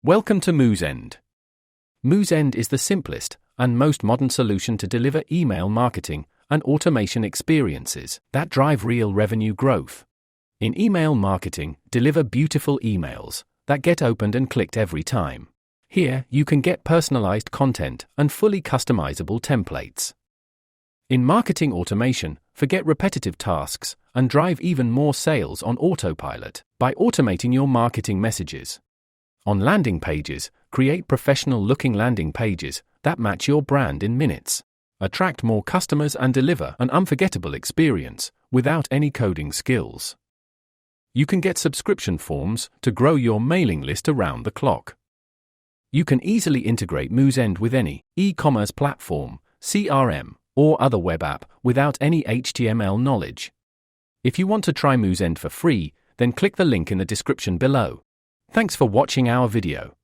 Welcome to Moosend. Moosend is the simplest and most modern solution to deliver email marketing and automation experiences that drive real revenue growth. In email marketing, deliver beautiful emails that get opened and clicked every time. Here, you can get personalized content and fully customizable templates. In marketing automation, forget repetitive tasks and drive even more sales on autopilot by automating your marketing messages. On landing pages, create professional-looking landing pages that match your brand in minutes. Attract more customers and deliver an unforgettable experience without any coding skills. You can get subscription forms to grow your mailing list around the clock. You can easily integrate Moosend with any e-commerce platform, CRM, or other web app without any HTML knowledge. If you want to try Moosend for free, then click the link in the description below. Thanks for watching our video.